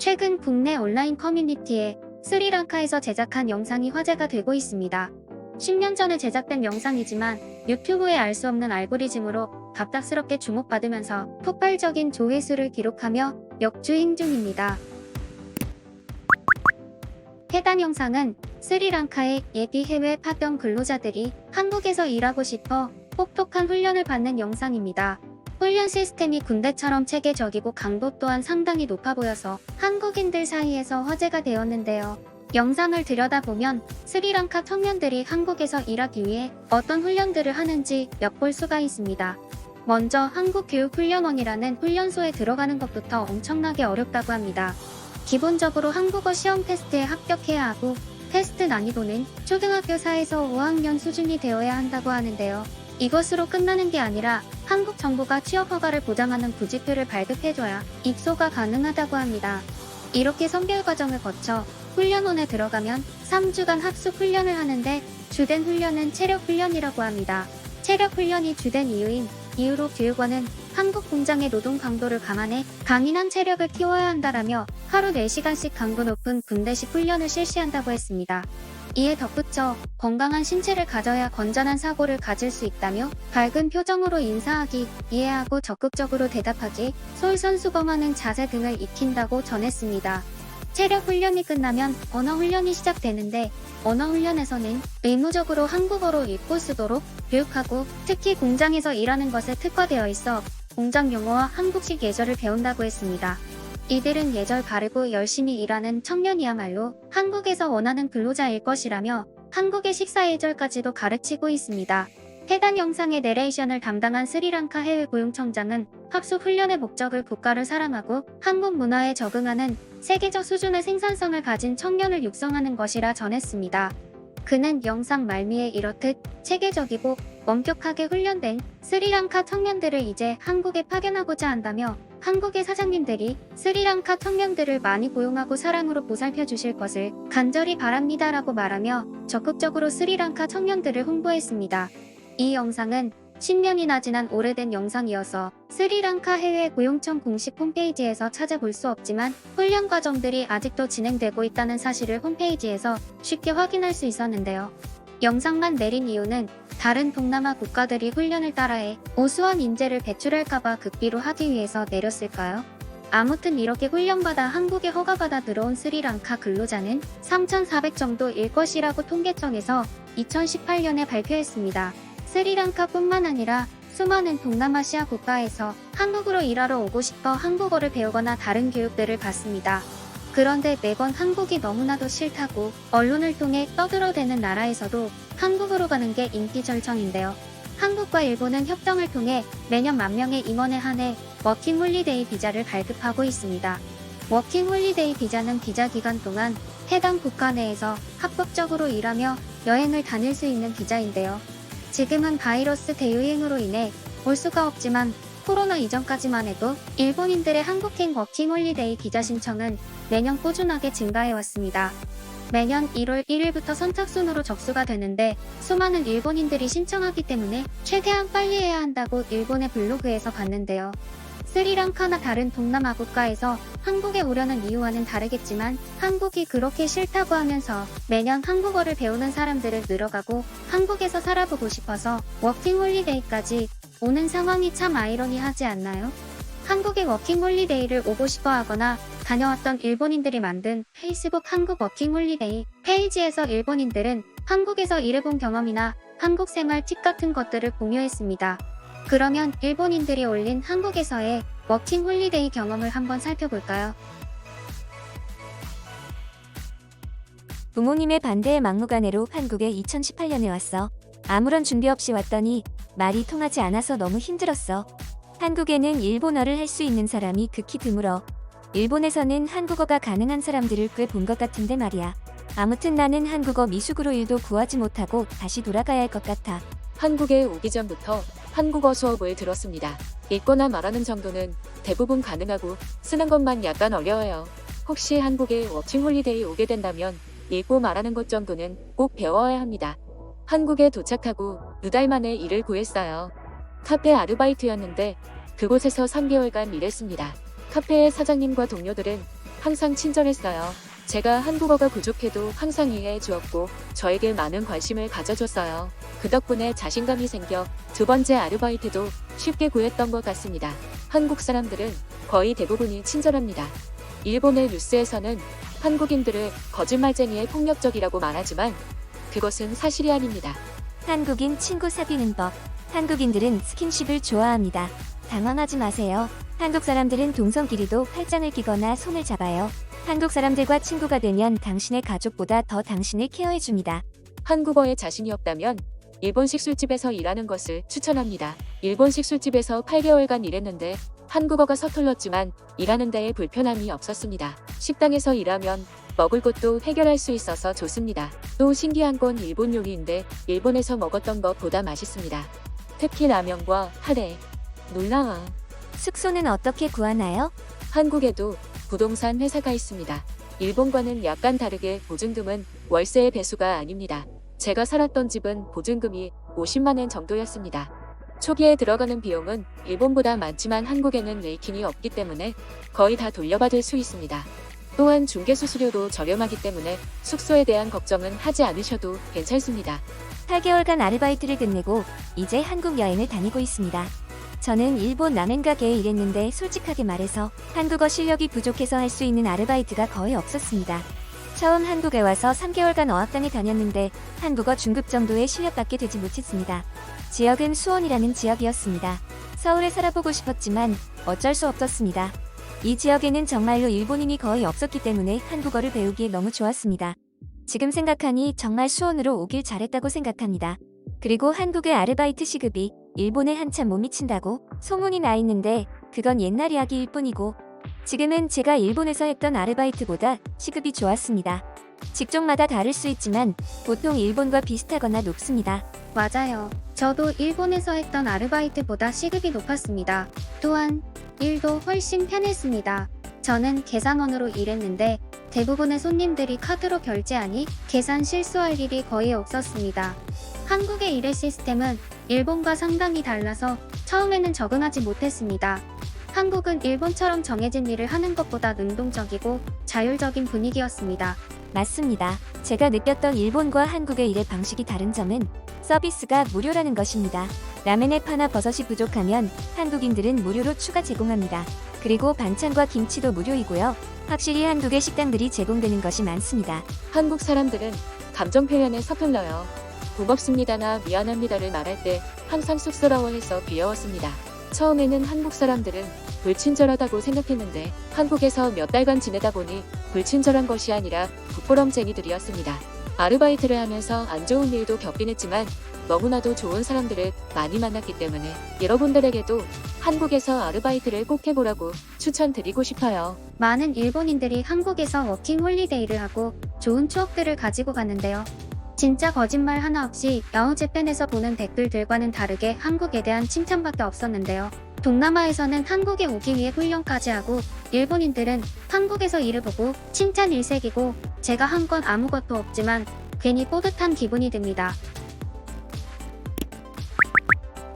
최근 국내 온라인 커뮤니티에 스리랑카에서 제작한 영상이 화제가 되고 있습니다. 10년 전에 제작된 영상이지만 유튜브의 알 수 없는 알고리즘으로 갑작스럽게 주목받으면서 폭발적인 조회수를 기록하며 역주행 중입니다. 해당 영상은 스리랑카의 예비 해외 파견 근로자들이 한국에서 일하고 싶어 혹독한 훈련을 받는 영상입니다. 훈련 시스템이 군대처럼 체계적이고 강도 또한 상당히 높아 보여서 한국인들 사이에서 화제가 되었는데요. 영상을 들여다보면 스리랑카 청년들이 한국에서 일하기 위해 어떤 훈련들을 하는지 엿볼 수가 있습니다. 먼저 한국교육훈련원이라는 훈련소에 들어가는 것부터 엄청나게 어렵다고 합니다. 기본적으로 한국어 시험 테스트에 합격해야 하고 테스트 난이도는 초등학교 4에서 5학년 수준이 되어야 한다고 하는데요. 이것으로 끝나는 게 아니라 한국 정부가 취업 허가를 보장하는 부지표를 발급해줘야 입소가 가능하다고 합니다. 이렇게 선별 과정을 거쳐 훈련원에 들어가면 3주간 합숙 훈련을 하는데 주된 훈련은 체력 훈련이라고 합니다. 체력 훈련이 주된 이유로 교육원은 한국 공장의 노동 강도를 감안해 강인한 체력을 키워야 한다라며 하루 4시간씩 강도 높은 군대식 훈련을 실시한다고 했습니다. 이에 덧붙여 건강한 신체를 가져야 건전한 사고를 가질 수 있다며 밝은 표정으로 인사하기, 이해하고 적극적으로 대답하기, 솔선수범하는 자세 등을 익힌다고 전했습니다. 체력 훈련이 끝나면 언어 훈련이 시작되는데 언어 훈련에서는 의무적으로 한국어로 읽고 쓰도록 교육하고 특히 공장에서 일하는 것에 특화되어 있어 공장 용어와 한국식 예절을 배운다고 했습니다. 이들은 예절 바르고 열심히 일하는 청년이야말로 한국에서 원하는 근로자일 것이라며 한국의 식사 예절까지도 가르치고 있습니다. 해당 영상의 내레이션을 담당한 스리랑카 해외고용청장은 합숙 훈련의 목적을 국가를 사랑하고 한국 문화에 적응하는 세계적 수준의 생산성을 가진 청년을 육성하는 것이라 전했습니다. 그는 영상 말미에 이렇듯 체계적이고 엄격하게 훈련된 스리랑카 청년들을 이제 한국에 파견하고자 한다며 한국의 사장님들이 스리랑카 청년들을 많이 고용하고 사랑으로 보살펴 주실 것을 간절히 바랍니다라고 말하며 적극적으로 스리랑카 청년들을 홍보했습니다. 이 영상은 10년이나 지난 오래된 영상이어서 스리랑카 해외고용청 공식 홈페이지에서 찾아볼 수 없지만 훈련 과정들이 아직도 진행되고 있다는 사실을 홈페이지에서 쉽게 확인할 수 있었는데요. 영상만 내린 이유는 다른 동남아 국가들이 훈련을 따라해 우수한 인재를 배출할까봐 극비로 하기 위해서 내렸을까요? 아무튼 이렇게 훈련받아 한국에 허가받아 들어온 스리랑카 근로자는 3,400 정도일 것이라고 통계청에서 2018년에 발표했습니다. 스리랑카뿐만 아니라 수많은 동남아시아 국가에서 한국으로 일하러 오고 싶어 한국어를 배우거나 다른 교육들을 받습니다. 그런데 매번 한국이 너무나도 싫다고 언론을 통해 떠들어대는 나라에서도 한국으로 가는 게 인기 절정인데요. 한국과 일본은 협정을 통해 매년 10,000명의 임원에 한해 워킹홀리데이 비자를 발급하고 있습니다. 워킹홀리데이 비자는 비자 기간 동안 해당 국가 내에서 합법적으로 일하며 여행을 다닐 수 있는 비자인데요. 지금은 바이러스 대유행으로 인해 올 수가 없지만 코로나 이전까지만 해도 일본인들의 한국행 워킹홀리데이 비자 신청은 매년 꾸준하게 증가해왔습니다. 매년 1월 1일부터 선착순으로 접수가 되는데 수많은 일본인들이 신청하기 때문에 최대한 빨리 해야 한다고 일본의 블로그에서 봤는데요. 스리랑카나 다른 동남아 국가에서 한국에 오려는 이유와는 다르겠지만 한국이 그렇게 싫다고 하면서 매년 한국어를 배우는 사람들은 늘어가고 한국에서 살아보고 싶어서 워킹홀리데이까지 오는 상황이 참 아이러니하지 않나요? 한국의 워킹홀리데이를 오고 싶어 하거나 다녀왔던 일본인들이 만든 페이스북 한국 워킹홀리데이 페이지에서 일본인들은 한국에서 일해본 경험이나 한국 생활 팁 같은 것들을 공유했습니다. 그러면 일본인들이 올린 한국에서의 워킹홀리데이 경험을 한번 살펴볼까요? 부모님의 반대에 막무가내로 한국에 2018년에 왔어. 아무런 준비 없이 왔더니 말이 통하지 않아서 너무 힘들었어. 한국에는 일본어를 할 수 있는 사람이 극히 드물어. 일본에서는 한국어가 가능한 사람들을 꽤 본 것 같은데 말이야. 아무튼 나는 한국어 미숙으로 일도 구하지 못하고 다시 돌아가야 할 것 같아. 한국에 오기 전부터 한국어 수업을 들었습니다. 읽거나 말하는 정도는 대부분 가능하고 쓰는 것만 약간 어려워요. 혹시 한국에 워킹홀리데이 오게 된다면 읽고 말하는 것 정도는 꼭 배워야 합니다. 한국에 도착하고 2달 만에 일을 구했어요. 카페 아르바이트였는데 그곳에서 3개월간 일했습니다. 카페의 사장님과 동료들은 항상 친절했어요. 제가 한국어가 부족해도 항상 이해해 주었고 저에게 많은 관심을 가져줬어요. 그 덕분에 자신감이 생겨 두 번째 아르바이트도 쉽게 구했던 것 같습니다. 한국 사람들은 거의 대부분이 친절합니다. 일본의 뉴스에서는 한국인들을 거짓말쟁이에 폭력적이라고 말하지만 그것은 사실이 아닙니다. 한국인 친구 사귀는 법. 한국인들은 스킨십을 좋아합니다. 당황하지 마세요. 한국 사람들은 동성끼리도 팔짱을 끼거나 손을 잡아요. 한국 사람들과 친구가 되면 당신의 가족보다 더 당신을 케어해줍니다. 한국어에 자신이 없다면 일본식 술집에서 일하는 것을 추천합니다. 일본식 술집에서 8개월간 일했는데 한국어가 서툴렀지만 일하는 데에 불편함이 없었습니다. 식당에서 일하면 먹을 것도 해결할 수 있어서 좋습니다. 또 신기한 건 일본 요리인데 일본에서 먹었던 것보다 맛있습니다. 특히 라면과 카레. 놀라워. 숙소는 어떻게 구하나요? 한국에도 부동산 회사가 있습니다. 일본과는 약간 다르게 보증금은 월세의 배수가 아닙니다. 제가 살았던 집은 보증금이 50만 엔 정도였습니다. 초기에 들어가는 비용은 일본보다 많지만 한국에는 레이킹이 없기 때문에 거의 다 돌려받을 수 있습니다. 또한 중개 수수료도 저렴하기 때문에 숙소에 대한 걱정은 하지 않으셔도 괜찮습니다. 8개월간 아르바이트를 끝내고 이제 한국 여행을 다니고 있습니다. 저는 일본 라멘 가게에 일했는데 솔직하게 말해서 한국어 실력이 부족해서 할 수 있는 아르바이트가 거의 없었습니다. 처음 한국에 와서 3개월간 어학당에 다녔는데 한국어 중급 정도의 실력밖에 되지 못했습니다. 지역은 수원이라는 지역이었습니다. 서울에 살아보고 싶었지만 어쩔 수 없었습니다. 이 지역에는 정말로 일본인이 거의 없었기 때문에 한국어를 배우기에 너무 좋았습니다. 지금 생각하니 정말 수원으로 오길 잘했다고 생각합니다. 그리고 한국의 아르바이트 시급이 일본에 한참 못 미친다고 소문이 나 있는데 그건 옛날 이야기일 뿐이고 지금은 제가 일본에서 했던 아르바이트보다 시급이 좋았습니다. 직종마다 다를 수 있지만 보통 일본과 비슷하거나 높습니다. 맞아요. 저도 일본에서 했던 아르바이트보다 시급이 높았습니다. 또한 일도 훨씬 편했습니다. 저는 계산원으로 일했는데 대부분의 손님들이 카드로 결제하니 계산 실수할 일이 거의 없었습니다. 한국의 일의 시스템은 일본과 상당히 달라서 처음에는 적응하지 못했습니다. 한국은 일본처럼 정해진 일을 하는 것보다 능동적이고 자율적인 분위기였습니다. 맞습니다. 제가 느꼈던 일본과 한국의 일의 방식이 다른 점은 서비스가 무료라는 것입니다. 라멘에 파나 버섯이 부족하면 한국인들은 무료로 추가 제공합니다. 그리고 반찬과 김치도 무료이고요. 확실히 한국의 식당들이 제공되는 것이 많습니다. 한국 사람들은 감정 표현에 서툴러요. 고맙습니다나 미안합니다를 말할 때 항상 쑥스러워해서 귀여웠습니다. 처음에는 한국 사람들은 불친절하다고 생각했는데 한국에서 몇 달간 지내다 보니 불친절한 것이 아니라 부끄럼쟁이들이었습니다. 아르바이트를 하면서 안 좋은 일도 겪긴 했지만 너무나도 좋은 사람들을 많이 만났기 때문에 여러분들에게도 한국에서 아르바이트를 꼭 해보라고 추천드리고 싶어요. 많은 일본인들이 한국에서 워킹 홀리데이를 하고 좋은 추억들을 가지고 가는데요. 진짜 거짓말 하나 없이 야후재팬에서 보는 댓글들과는 다르게 한국에 대한 칭찬밖에 없었는데요. 동남아에서는 한국에 오기 위해 훈련까지 하고 일본인들은 한국에서 일을 보고 칭찬 일색이고 제가 한 건 아무것도 없지만 괜히 뿌듯한 기분이 듭니다.